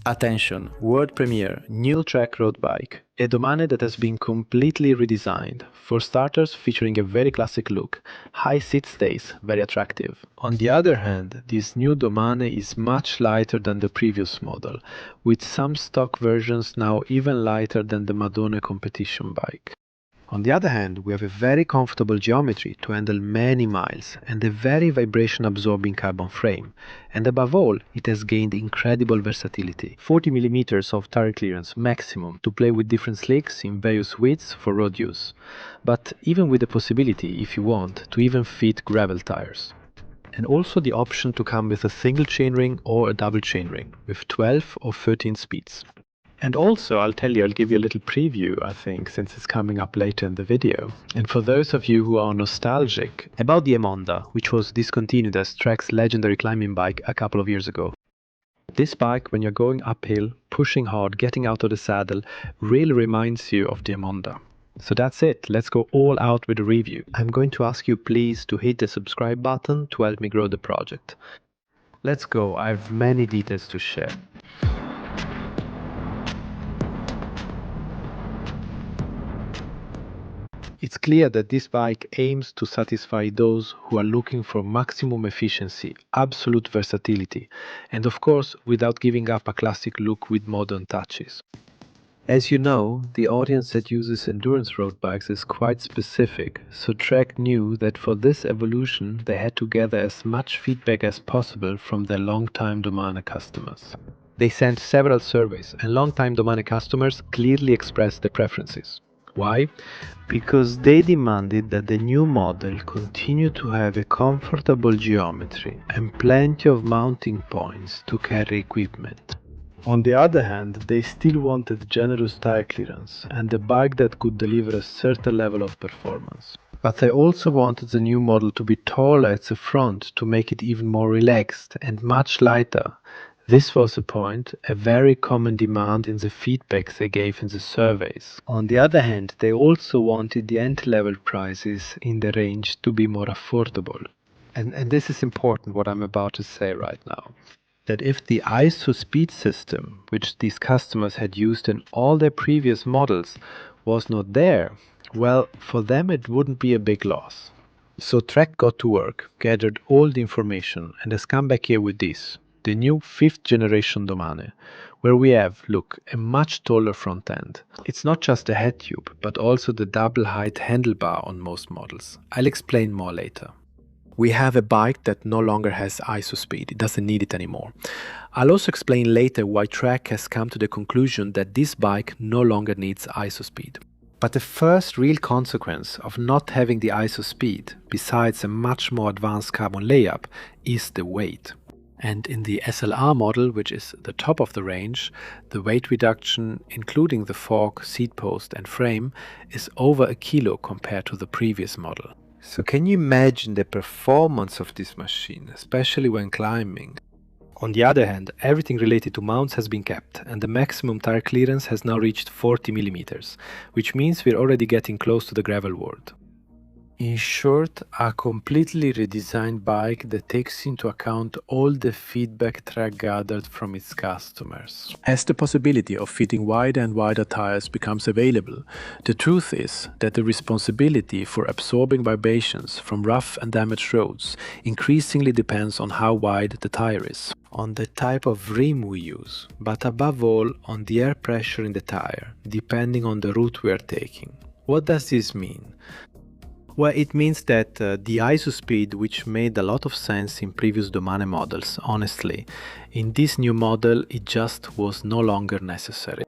Attention, world premiere, new track road bike. A Domane that has been completely redesigned. For starters, featuring a very classic look. High seat stays, very attractive. On the other hand, this new Domane is much lighter than the previous model, with some stock versions now even lighter than the Madone competition bike. On the other hand, we have a very comfortable geometry to handle many miles and a very vibration-absorbing carbon frame. And above all, it has gained incredible versatility. 40 mm of tire clearance maximum to play with different slicks in various widths for road use. But even with the possibility, if you want, to even fit gravel tires. And also the option to come with a single chainring or a double chainring with 12 or 13 speeds. And also, I'll give you a little preview, I think, since it's coming up later in the video. And for those of you who are nostalgic about the Emonda, which was discontinued as Trek's legendary climbing bike a couple of years ago. This bike, when you're going uphill, pushing hard, getting out of the saddle, really reminds you of the Emonda. So that's it, let's go all out with a review. I'm going to ask you please to hit the subscribe button to help me grow the project. Let's go, I have many details to share. It's clear that this bike aims to satisfy those who are looking for maximum efficiency, absolute versatility, and of course without giving up a classic look with modern touches. As you know, the audience that uses endurance road bikes is quite specific, so Trek knew that for this evolution they had to gather as much feedback as possible from their long-time Domane customers. They sent several surveys, and long-time Domane customers clearly expressed their preferences. Why? Because they demanded that the new model continue to have a comfortable geometry and plenty of mounting points to carry equipment. On the other hand, they still wanted generous tire clearance and a bike that could deliver a certain level of performance. But they also wanted the new model to be taller at the front to make it even more relaxed and much lighter. This was a point, a very common demand in the feedback they gave in the surveys. On the other hand, they also wanted the entry-level prices in the range to be more affordable. And this is important, what I'm about to say right now. That if the ISO speed system, which these customers had used in all their previous models, was not there, well, for them it wouldn't be a big loss. So Trek got to work, gathered all the information, and has come back here with this. The new 5th generation Domane, where we have, look, a much taller front end. It's not just the head tube, but also the double height handlebar on most models. I'll explain more later. We have a bike that no longer has ISO speed, it doesn't need it anymore. I'll also explain later why Trek has come to the conclusion that this bike no longer needs ISO speed. But the first real consequence of not having the ISO speed, besides a much more advanced carbon layup, is the weight. And in the SLR model, which is the top of the range, the weight reduction, including the fork, seat post and frame, is over a kilo compared to the previous model. So can you imagine the performance of this machine, especially when climbing? On the other hand, everything related to mounts has been kept, and the maximum tire clearance has now reached 40 mm, which means we're already getting close to the gravel world. In short, a completely redesigned bike that takes into account all the feedback Trek gathered from its customers. As the possibility of fitting wider and wider tires becomes available, the truth is that the responsibility for absorbing vibrations from rough and damaged roads increasingly depends on how wide the tire is, on the type of rim we use, but above all on the air pressure in the tire, depending on the route we are taking. What does this mean? Well, it means that the ISO speed, which made a lot of sense in previous Domane models, honestly, in this new model it just was no longer necessary.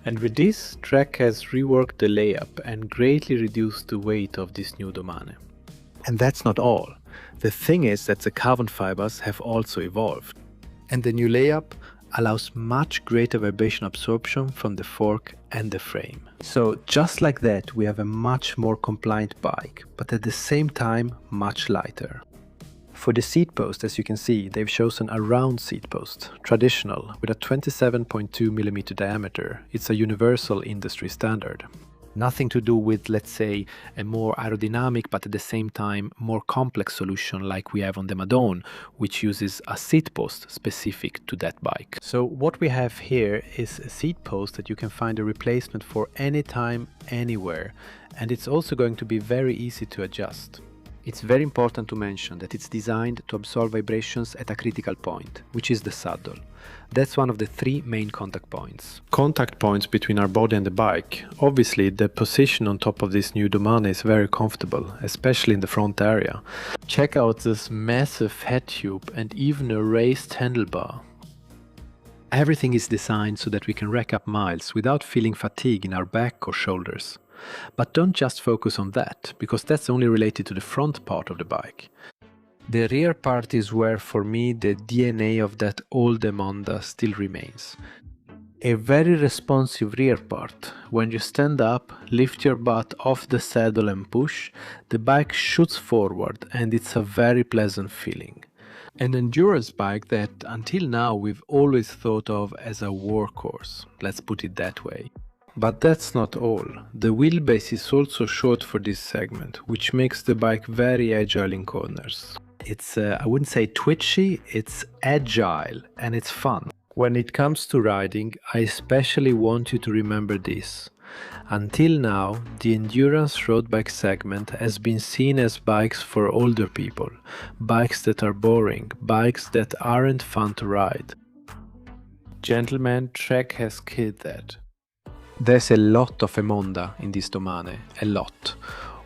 And with this, Trek has reworked the layup and greatly reduced the weight of this new Domane. And that's not all. The thing is that the carbon fibers have also evolved. And the new layup allows much greater vibration absorption from the fork and the frame. So just like that, we have a much more compliant bike, but at the same time much lighter. For the seat post, as you can see, they've chosen a round seat post, traditional, with a 27.2 mm diameter. It's a universal industry standard. Nothing to do with, let's say, a more aerodynamic but at the same time more complex solution like we have on the Madone, which uses a seat post specific to that bike. So what we have here is a seat post that you can find a replacement for anytime, anywhere, and it's also going to be very easy to adjust. It's very important to mention that it's designed to absorb vibrations at a critical point, which is the saddle. That's one of the three main contact points. Contact points between our body and the bike. Obviously, the position on top of this new Domane is very comfortable, especially in the front area. Check out this massive head tube and even a raised handlebar. Everything is designed so that we can rack up miles without feeling fatigue in our back or shoulders. But don't just focus on that, because that's only related to the front part of the bike. The rear part is where, for me, the DNA of that old Emonda still remains. A very responsive rear part. When you stand up, lift your butt off the saddle and push, the bike shoots forward and it's a very pleasant feeling. An endurance bike that until now we've always thought of as a workhorse, let's put it that way. But that's not all. The wheelbase is also short for this segment, which makes the bike very agile in corners. It's, I wouldn't say twitchy, it's agile and it's fun. When it comes to riding, I especially want you to remember this. Until now, the endurance road bike segment has been seen as bikes for older people, bikes that are boring, bikes that aren't fun to ride. Gentlemen, Trek has killed that. There's a lot of Emonda in this Domane, a lot.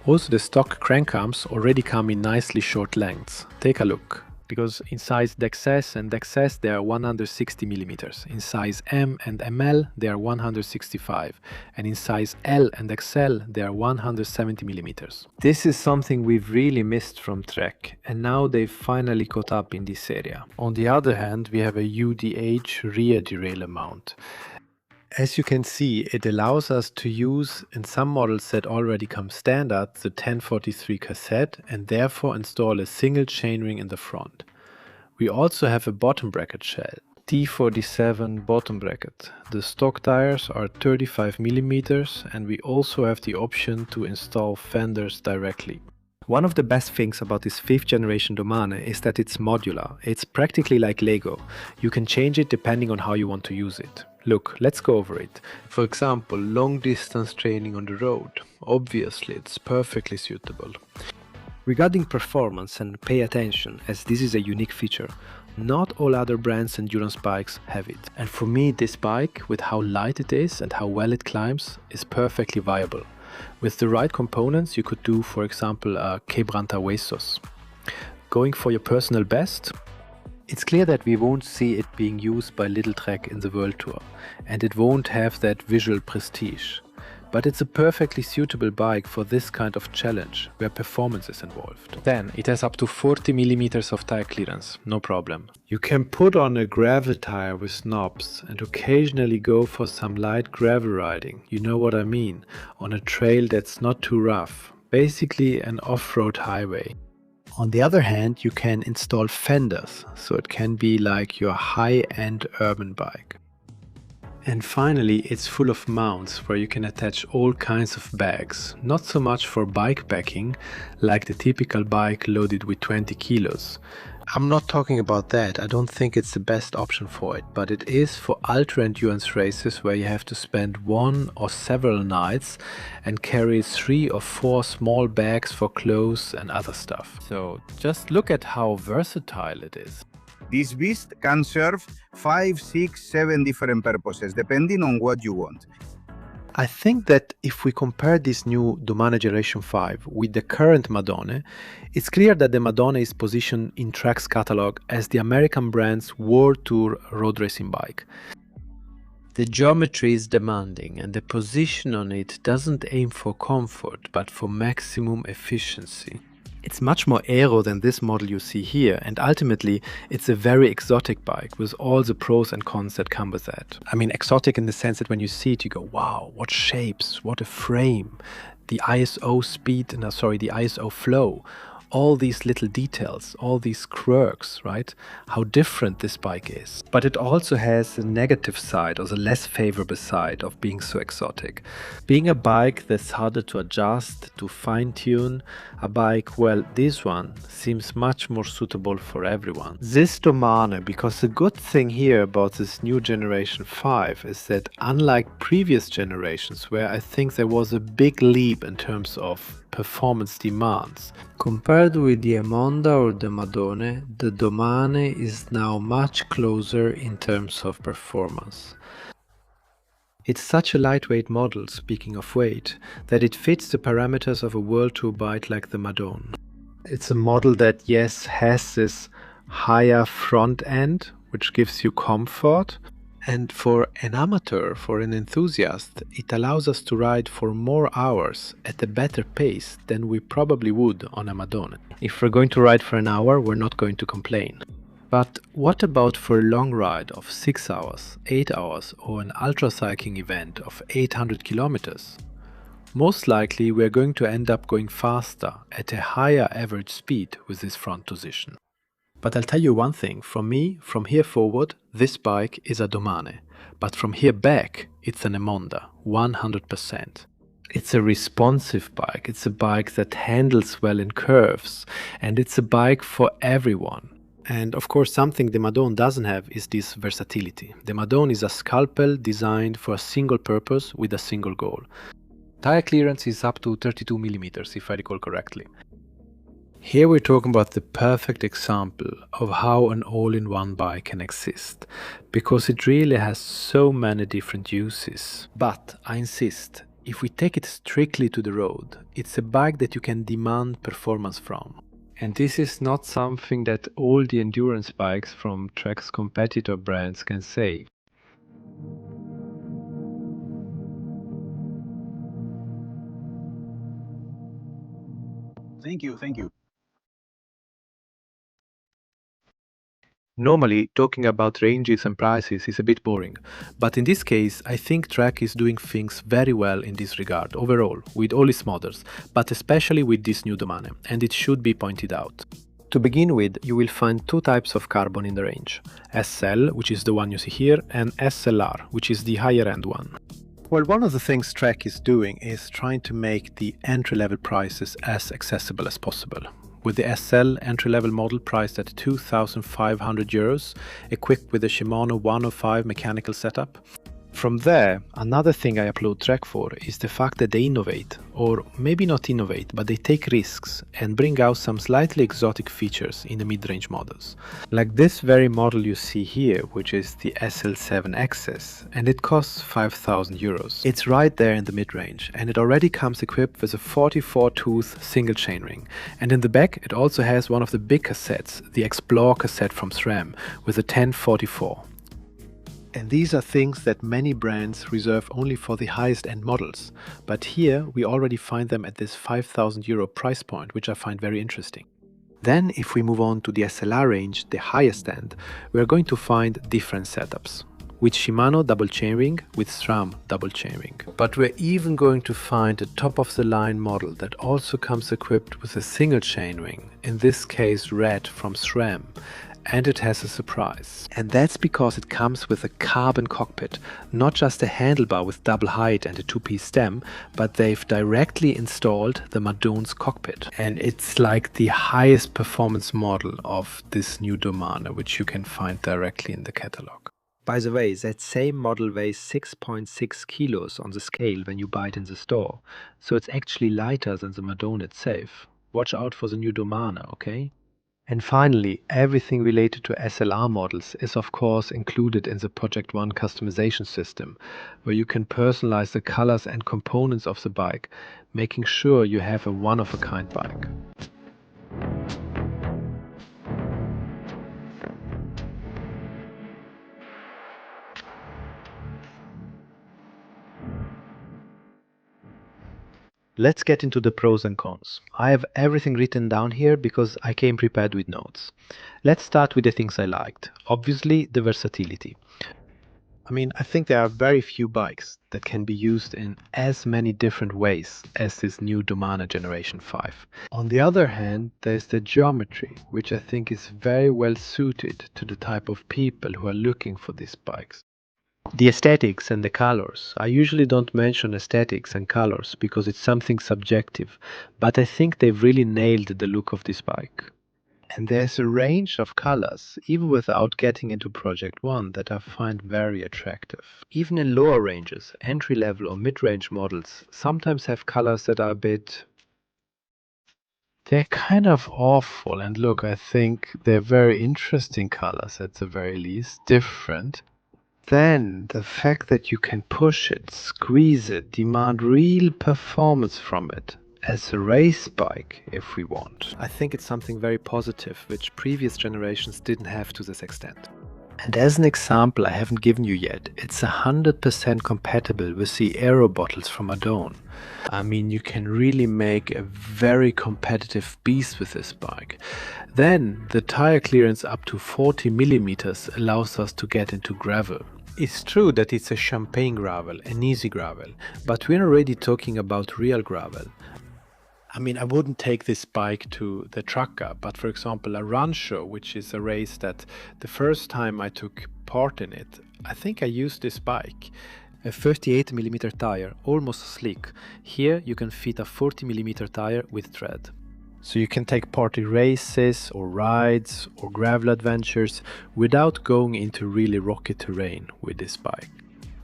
Also the stock crank arms already come in nicely short lengths. Take a look, because in size XS and XS they are 160 mm, in size M and ML they are 165, and in size L and XL they are 170 mm. This is something we've really missed from Trek, and now they've finally caught up in this area. On the other hand, we have a UDH rear derailleur mount. As you can see, it allows us to use, in some models that already come standard, the 1043 cassette and therefore install a single chainring in the front. We also have a bottom bracket shell, T47 bottom bracket. The stock tires are 35 mm and we also have the option to install fenders directly. One of the best things about this 5th generation Domane is that it's modular. It's practically like Lego. You can change it depending on how you want to use it. Look, let's go over it. For example, long distance training on the road. Obviously, it's perfectly suitable. Regarding performance, and pay attention, as this is a unique feature, not all other brands' endurance bikes have it. And for me, this bike, with how light it is and how well it climbs, is perfectly viable. With the right components, you could do, for example, a quebrantahuesos. Going for your personal best? It's clear that we won't see it being used by Little Trek in the World Tour, and it won't have that visual prestige. But it's a perfectly suitable bike for this kind of challenge, where performance is involved. Then, it has up to 40 mm of tire clearance, no problem. You can put on a gravel tire with knobs and occasionally go for some light gravel riding, you know what I mean, on a trail that's not too rough, basically an off-road highway. On the other hand, you can install fenders, so it can be like your high-end urban bike. And finally, it's full of mounts where you can attach all kinds of bags, not so much for bike packing, like the typical bike loaded with 20 kilos. I'm not talking about that, I don't think it's the best option for it, but it is for ultra endurance races where you have to spend one or several nights and carry 3 or 4 small bags for clothes and other stuff. So just look at how versatile it is. This beast can serve 5, 6, 7 different purposes, depending on what you want. I think that if we compare this new Domane Generation 5 with the current Madone, it's clear that the Madone is positioned in Trek's catalog as the American brand's World Tour road racing bike. The geometry is demanding and the position on it doesn't aim for comfort but for maximum efficiency. It's much more aero than this model you see here, and ultimately it's a very exotic bike with all the pros and cons that come with that. I mean exotic in the sense that when you see it you go, wow, what shapes, what a frame, the ISO speed, the ISO flow, all these little details, all these quirks, right? How different this bike is. But it also has a negative side, or the less favorable side of being so exotic. Being a bike that's harder to adjust, to fine-tune, a bike, well, this one seems much more suitable for everyone. This Domane, because the good thing here about this new generation 5 is that unlike previous generations, where I think there was a big leap in terms of performance demands, compared with the Emonda or the Madone, the Domane is now much closer in terms of performance. It's such a lightweight model, speaking of weight, that it fits the parameters of a World Tour bike like the Madone. It's a model that, yes, has this higher front end, which gives you comfort. And for an amateur, for an enthusiast, it allows us to ride for more hours at a better pace than we probably would on a Madone. If we're going to ride for an hour, we're not going to complain. But what about for a long ride of 6 hours, 8 hours, or an ultra cycling event of 800 kilometers? Most likely we're going to end up going faster at a higher average speed with this front position. But I'll tell you one thing, from me, from here forward, this bike is a Domane, but from here back, it's an Emonda, 100%. It's a responsive bike, it's a bike that handles well in curves, and it's a bike for everyone. And of course, something the Madone doesn't have is this versatility. The Madone is a scalpel designed for a single purpose with a single goal. Tire clearance is up to 32 millimeters, if I recall correctly. Here we're talking about the perfect example of how an all-in-one bike can exist, because it really has so many different uses. But I insist, if we take it strictly to the road, it's a bike that you can demand performance from. And this is not something that all the endurance bikes from Trek's competitor brands can say. Thank you. Normally, talking about ranges and prices is a bit boring, but in this case, I think Trek is doing things very well in this regard overall, with all its models, but especially with this new Domane, and it should be pointed out. To begin with, you will find two types of carbon in the range, SL, which is the one you see here, and SLR, which is the higher end one. Well, one of the things Trek is doing is trying to make the entry-level prices as accessible as possible, with the SL entry-level model priced at 2,500 euros, equipped with a Shimano 105 mechanical setup. From there, another thing I applaud Trek for is the fact that they innovate, or maybe not innovate, but they take risks and bring out some slightly exotic features in the mid-range models. Like this very model you see here, which is the SL7 XS, and it costs 5,000 euros. It's right there in the mid-range, and it already comes equipped with a 44-tooth single chainring. And in the back, it also has one of the big cassettes, the Explore cassette from SRAM, with a 1044. And these are things that many brands reserve only for the highest end models. But here we already find them at this 5,000 euro price point, which I find very interesting. Then if we move on to the SLR range, the highest end, we are going to find different setups. With Shimano double chainring, with SRAM double chainring. But we're even going to find a top of the line model that also comes equipped with a single chainring, in this case red from SRAM. And it has a surprise. And that's because it comes with a carbon cockpit, not just a handlebar with double height and a two-piece stem, but they've directly installed the Madone's cockpit. And it's like the highest performance model of this new Domane, which you can find directly in the catalog. By the way, that same model weighs 6.6 kilos on the scale when you buy it in the store, so it's actually lighter than the Madone itself. Watch out for the new Domane, okay? And finally, everything related to SLR models is of course included in the Project One customization system, where you can personalize the colors and components of the bike, making sure you have a one-of-a-kind bike. Let's get into the pros and cons. I have everything written down here because I came prepared with notes. Let's start with the things I liked. Obviously, the versatility. I think there are very few bikes that can be used in as many different ways as this new Domane Generation 5. On the other hand, there's the geometry, which I think is very well suited to the type of people who are looking for these bikes. The aesthetics and the colors. I usually don't mention aesthetics and colors because it's something subjective, but I think they've really nailed the look of this bike. And there's a range of colors, even without getting into Project One, that I find very attractive. Even in lower ranges, entry-level or mid-range models sometimes have colors that are a bit... They're kind of awful, and look, I think they're very interesting colors at the very least, different. Then the fact that you can push it, squeeze it, demand real performance from it as a race bike if we want. I think it's something very positive, which previous generations didn't have to this extent. And as an example I haven't given you yet, it's 100% compatible with the aero bottles from Madone. You can really make a very competitive beast with this bike. Then the tire clearance up to 40 millimeters allows us to get into gravel. It's true that it's a champagne gravel, an easy gravel, but we're already talking about real gravel. I wouldn't take this bike to the Trucker, but for example a run show, which is a race that the first time I took part in it, I think I used this bike. A 38mm tire, almost sleek. Here you can fit a 40mm tire with tread. So you can take part in races or rides or gravel adventures without going into really rocky terrain with this bike.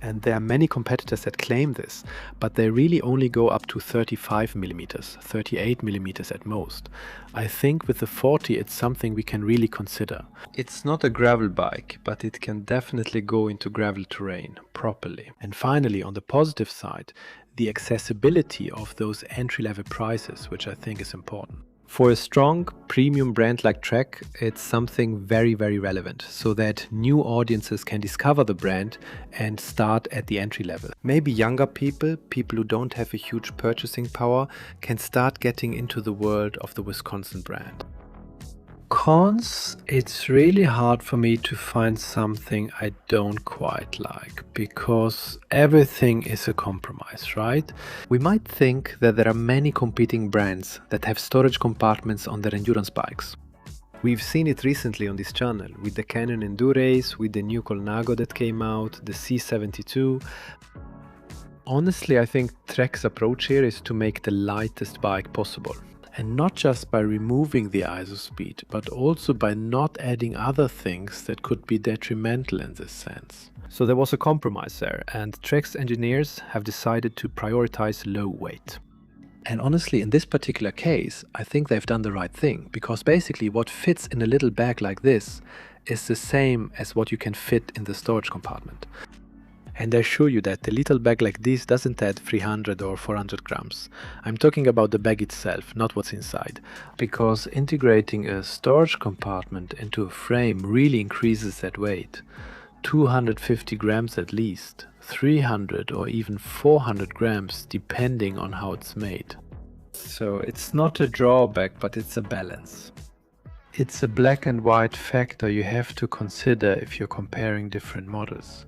And there are many competitors that claim this, but they really only go up to 35mm, 38mm at most. I think with the 40 it's something we can really consider. It's not a gravel bike, but it can definitely go into gravel terrain properly. And finally, on the positive side, the accessibility of those entry-level prices, which I think is important. For a strong premium brand like Trek, it's something very, very relevant, so that new audiences can discover the brand and start at the entry level. Maybe younger people who don't have a huge purchasing power, can start getting into the world of the Wisconsin brand. Cons, it's really hard for me to find something I don't quite like, because everything is a compromise, right? We might think that there are many competing brands that have storage compartments on their endurance bikes. We've seen it recently on this channel, with the Canon Endurace, with the new Colnago that came out, the C72. Honestly, I think Trek's approach here is to make the lightest bike possible. And not just by removing the ISO speed, but also by not adding other things that could be detrimental in this sense. So there was a compromise there, and Trek's engineers have decided to prioritize low weight. And honestly, in this particular case, I think they've done the right thing, because basically what fits in a little bag like this is the same as what you can fit in the storage compartment. And I assure you that a little bag like this doesn't add 300 or 400 grams. I'm talking about the bag itself, not what's inside. Because integrating a storage compartment into a frame really increases that weight. 250 grams at least, 300 or even 400 grams depending on how it's made. So it's not a drawback, but it's a balance. It's a black and white factor you have to consider if you're comparing different models.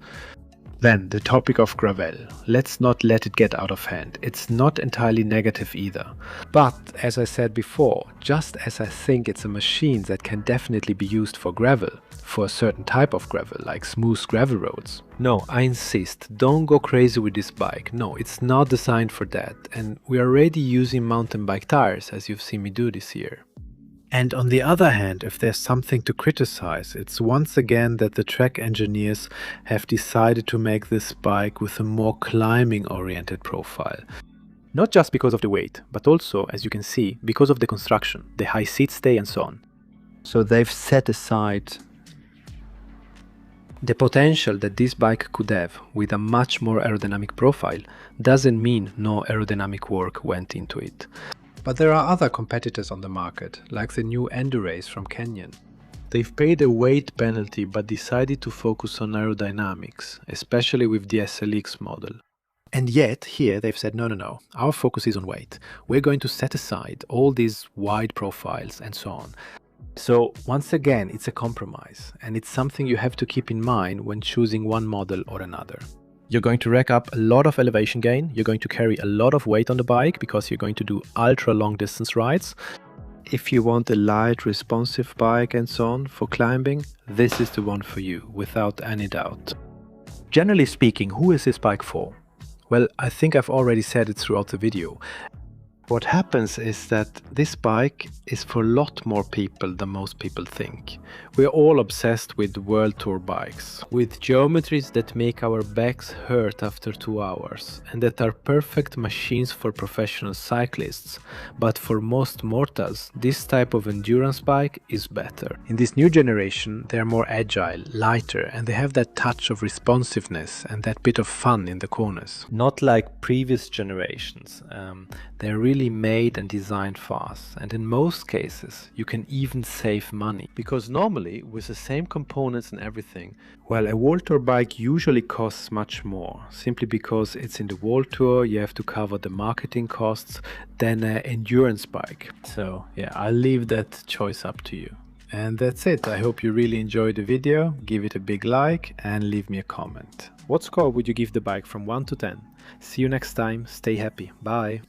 Then, the topic of gravel. Let's not let it get out of hand. It's not entirely negative either. But, as I said before, just as I think it's a machine that can definitely be used for gravel, for a certain type of gravel, like smooth gravel roads. No, I insist, don't go crazy with this bike. No, it's not designed for that. And we're already using mountain bike tires, as you've seen me do this year. And on the other hand, if there's something to criticize, it's once again that the Trek engineers have decided to make this bike with a more climbing-oriented profile. Not just because of the weight, but also, as you can see, because of the construction, the high seat stay and so on. So they've set aside the potential that this bike could have with a much more aerodynamic profile. Doesn't mean no aerodynamic work went into it. But there are other competitors on the market, like the new Endurace from Canyon. They've paid a weight penalty but decided to focus on aerodynamics, especially with the SLX model. And yet, here they've said, no, our focus is on weight. We're going to set aside all these wide profiles and so on. So once again, it's a compromise, and it's something you have to keep in mind when choosing one model or another. You're going to rack up a lot of elevation gain, you're going to carry a lot of weight on the bike because you're going to do ultra long distance rides. If you want a light, responsive bike and so on for climbing, this is the one for you, without any doubt. Generally speaking, who is this bike for? Well, I think I've already said it throughout the video. What happens is that this bike is for a lot more people than most people think. We're all obsessed with world tour bikes, with geometries that make our backs hurt after 2 hours, and that are perfect machines for professional cyclists. But for most mortals, this type of endurance bike is better. In this new generation, they are more agile, lighter, and they have that touch of responsiveness and that bit of fun in the corners. Not like previous generations. They're really made and designed for us, and in most cases you can even save money, because normally with the same components and everything, well, a World Tour bike usually costs much more, simply because it's in the World Tour, you have to cover the marketing costs, than an endurance bike. So yeah, I'll leave that choice up to you. And that's it. I hope you really enjoyed the video. Give it a big like and leave me a comment. What score would you give the bike from 1 to 10? See you next time. Stay happy. Bye.